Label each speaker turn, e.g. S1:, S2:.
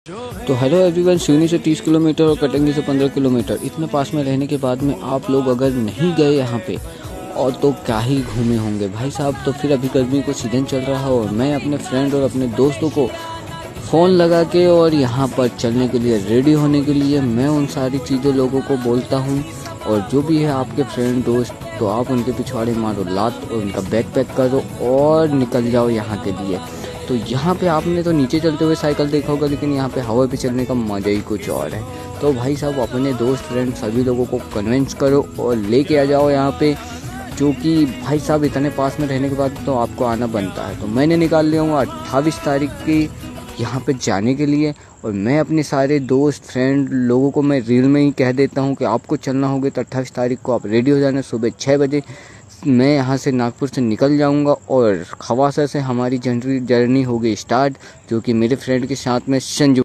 S1: तो hello everyone, Seoni से 30 kilometre और कटंगी से 15 किलोमीटर इतने पास में रहने के बाद में आप लोग अगर नहीं गए यहाँ पे और तो क्या ही घूमे होंगे भाई साहब। तो फिर अभी गर्मी को सीजन चल रहा है और मैं अपने फ्रेंड और अपने दोस्तों को फ़ोन लगा के और यहाँ पर चलने के लिए रेडी होने के लिए मैं उन सारी चीज़ों लोगों को बोलता हूँ। और जो भी है आपके फ्रेंड दोस्त, तो आप उनके पिछवाड़े मारो लात और उनका बैग पैक करो और निकल जाओ यहाँ के लिए। तो यहाँ पे आपने तो नीचे चलते हुए साइकिल देखा होगा, लेकिन यहाँ पे हवा पे चलने का मज़ा ही कुछ और है। तो भाई साहब अपने दोस्त फ्रेंड सभी लोगों को कन्विंस करो और लेके आ जाओ यहाँ पे, जो कि भाई साहब इतने पास में रहने के बाद तो आपको आना बनता है। तो मैंने निकाल लिया हूँ 28 तारीख की यहाँ पे जाने के लिए। और मैं अपने सारे दोस्त फ्रेंड लोगों को मैं रील में ही कह देता हूँ कि आपको चलना होगा तो 28 तारीख को आप रेडी हो जाना। सुबह 6 बजे मैं यहाँ से नागपुर से निकल जाऊँगा और खवासा से हमारी जर्नी होगी स्टार्ट, जो कि मेरे फ्रेंड के साथ में संजू।